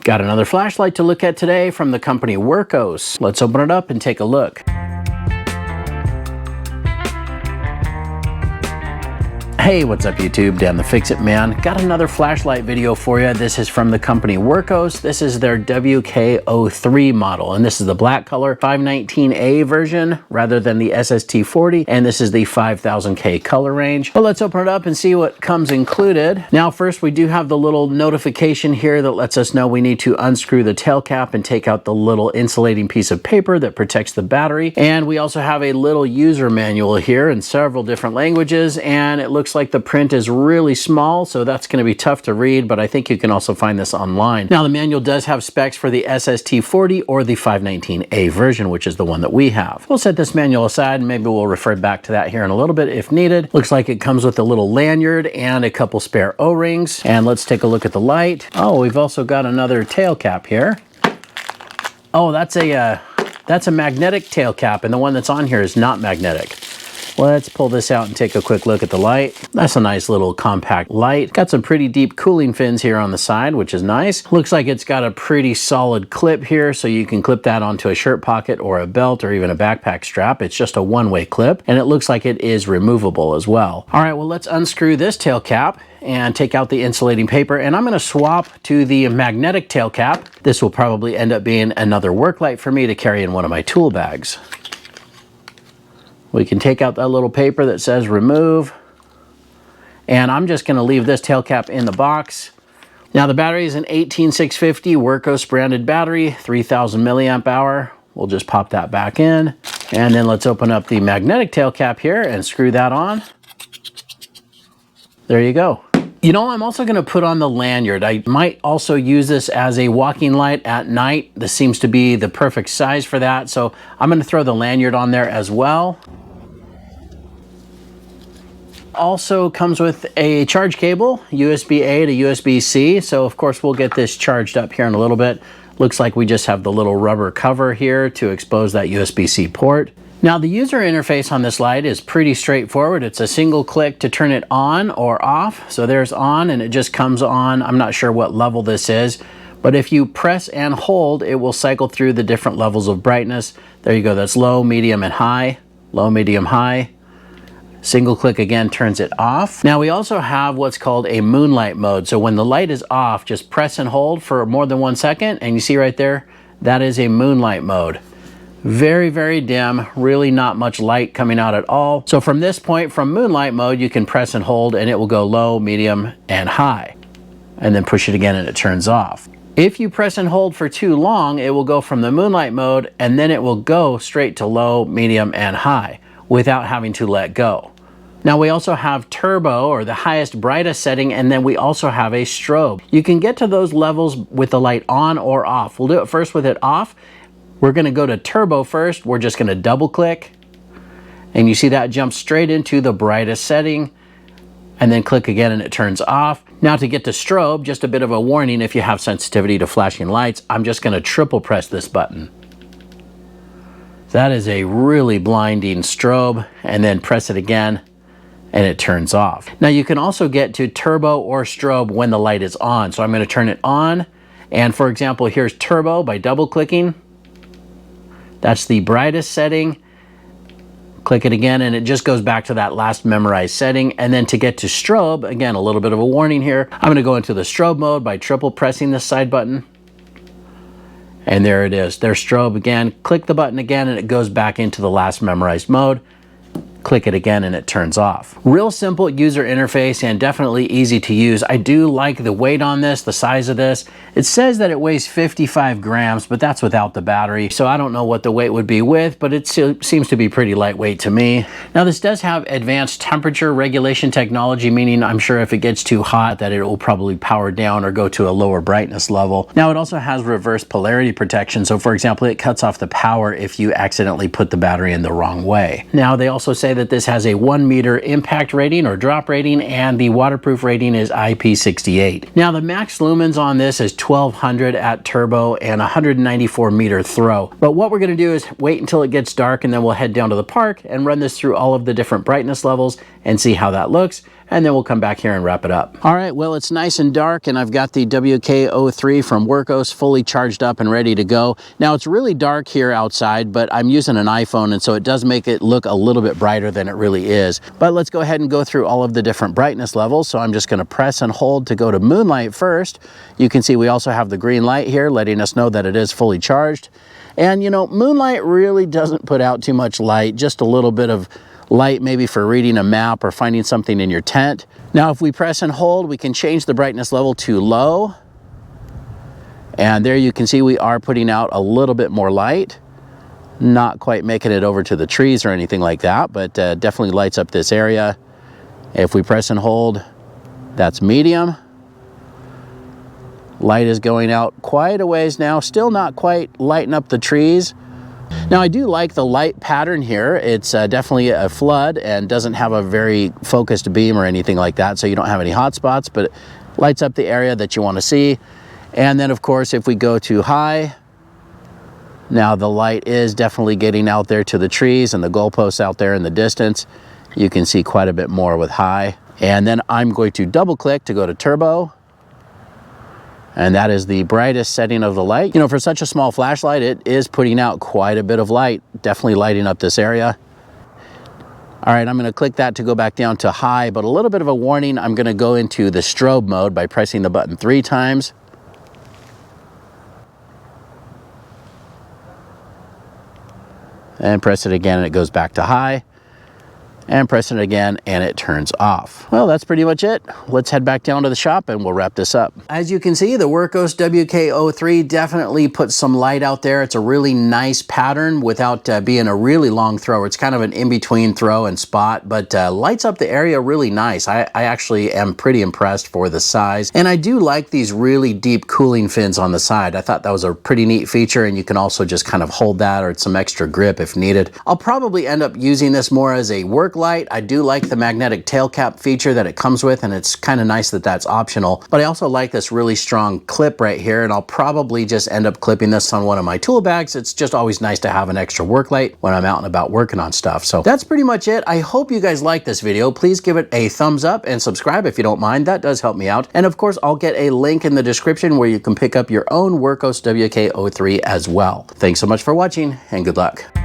Got another flashlight to look at today from the company Wurkkos. Let's open it up and take a look. Hey, what's up YouTube? Dan the Fix-It Man. Got another flashlight video for you. This is from the company Wurkkos. This is their WK03 model, and this is the black color 519A version rather than the SST40, and this is the 5000K color range. But let's open it up and see what comes included. Now first, we do have the little notification here that lets us know we need to unscrew the tail cap and take out the little insulating piece of paper that protects the battery. And we also have a little user manual here in several different languages, and it looks like the print is really small, so that's going to be tough to read, but I think you can also find this online. Now the manual does have specs for the SST40 or the 519A version, which is the one that we have. We'll set this manual aside and maybe we'll refer back to that here in a little bit if needed. Looks like it comes with a little lanyard and a couple spare O-rings. And let's take a look at the light. Oh, we've also got another tail cap here. Oh, that's a magnetic tail cap, and the one that's on here is not magnetic. Let's pull this out and take a quick look at the light. That's a nice little compact light. Got some pretty deep cooling fins here on the side, which is nice. Looks like it's got a pretty solid clip here, so you can clip that onto a shirt pocket or a belt or even a backpack strap. It's just a one-way clip, and it looks like it is removable as well. All right, well, let's unscrew this tail cap and take out the insulating paper, and I'm going to swap to the magnetic tail cap. This will probably end up being another work light for me to carry in one of my tool bags. We can take out that little paper that says remove, and I'm just going to leave this tail cap in the box. Now the battery is an 18650 Wurkkos branded battery, 3000 milliamp hour. We'll just pop that back in, and then let's open up the magnetic tail cap here and screw that on. There you go. You know, I'm also going to put on the lanyard. I might also use this as a walking light at night. This seems to be the perfect size for that, so I'm going to throw the lanyard on there as well. Also comes with a charge cable, USB-A to USB-C, so of course we'll get this charged up here in a little bit. Looks like we just have the little rubber cover here to expose that USB-C port. Now the user interface on this light is pretty straightforward. It's a single click to turn it on or off. So there's on, and it just comes on. I'm not sure what level this is, but if you press and hold, it will cycle through the different levels of brightness. There you go, that's low, medium, and high. Low, medium, high. Single click again turns it off. Now we also have what's called a moonlight mode. So when the light is off, just press and hold for more than 1 second, and you see right there, that is a moonlight mode. Very, very dim, really not much light coming out at all. So from this point, from moonlight mode, you can press and hold and it will go low, medium, and high. And then push it again and it turns off. If you press and hold for too long, it will go from the moonlight mode and then it will go straight to low, medium, and high without having to let go. Now we also have turbo, or the highest brightest setting, and then we also have a strobe. You can get to those levels with the light on or off. We'll do it first with it off. We're going to go to turbo first. We're just going to double click, and you see that jumps straight into the brightest setting, and then click again and it turns off. Now to get to strobe, just a bit of a warning if you have sensitivity to flashing lights, I'm just going to triple press this button. That is a really blinding strobe, and then press it again and it turns off. Now you can also get to turbo or strobe when the light is on. So I'm going to turn it on, and for example, here's turbo by double clicking. That's the brightest setting. Click it again and it just goes back to that last memorized setting. And then to get to strobe, again, a little bit of a warning here. I'm going to go into the strobe mode by triple pressing this side button. And there it is. There's strobe again. Click the button again and it goes back into the last memorized mode. Click it again and it turns off. Real simple user interface and definitely easy to use. I do like the weight on this, the size of this. It says that it weighs 55 grams, but that's without the battery. So I don't know what the weight would be with, but it seems to be pretty lightweight to me. Now this does have advanced temperature regulation technology, meaning I'm sure if it gets too hot that it will probably power down or go to a lower brightness level. Now it also has reverse polarity protection. So for example, it cuts off the power if you accidentally put the battery in the wrong way. Now they also say that this has a 1 meter impact rating or drop rating, and the waterproof rating is IP68. Now the max lumens on this is 1200 at turbo and 194 meter throw. But what we're going to do is wait until it gets dark, and then we'll head down to the park and run this through all of the different brightness levels and see how that looks. and then we'll come back here and wrap it up. All right, well, it's nice and dark, and I've got the WK03 from Wurkkos fully charged up and ready to go. Now, it's really dark here outside, but I'm using an iPhone, and so it does make it look a little bit brighter than it really is. But let's go ahead and go through all of the different brightness levels. So I'm just going to press and hold to go to moonlight first. You can see we also have the green light here letting us know that it is fully charged. And you know, moonlight really doesn't put out too much light, just a little bit of light maybe for reading a map or finding something in your tent. Now, if we press and hold, we can change the brightness level to low. And there you can see we are putting out a little bit more light. Not quite making it over to the trees or anything like that, but definitely lights up this area. If we press and hold, that's medium. Light is going out quite a ways now, still not quite lighting up the trees. Now, I do like the light pattern here. It's definitely a flood and doesn't have a very focused beam or anything like that, so you don't have any hot spots, but it lights up the area that you want to see. And then, of course, if we go to high, now the light is definitely getting out there to the trees and the goalposts out there in the distance. You can see quite a bit more with high. And then I'm going to double click to go to turbo. And that is the brightest setting of the light. You know, for such a small flashlight, it is putting out quite a bit of light, definitely lighting up this area. All right, I'm going to click that to go back down to high, but a little bit of a warning, I'm going to go into the strobe mode by pressing the button 3 times. And press it again and it goes back to high. And press it again and it turns off. Well, that's pretty much it. Let's head back down to the shop and we'll wrap this up. As you can see, the Wurkkos WK03 definitely puts some light out there. It's a really nice pattern without being a really long throw. It's kind of an in-between throw and spot, but lights up the area really nice. I actually am pretty impressed for the size. And I do like these really deep cooling fins on the side. I thought that was a pretty neat feature, and you can also just kind of hold that or it's some extra grip if needed. I'll probably end up using this more as a work light. I do like the magnetic tail cap feature that it comes with, and it's kind of nice that that's optional. But I also like this really strong clip right here, and I'll probably just end up clipping this on one of my tool bags. It's just always nice to have an extra work light when I'm out and about working on stuff. So that's pretty much it. I hope you guys like this video. Please give it a thumbs up and subscribe if you don't mind. That does help me out. And of course, I'll get a link in the description where you can pick up your own Wurkkos WK03 as well. Thanks so much for watching, and good luck.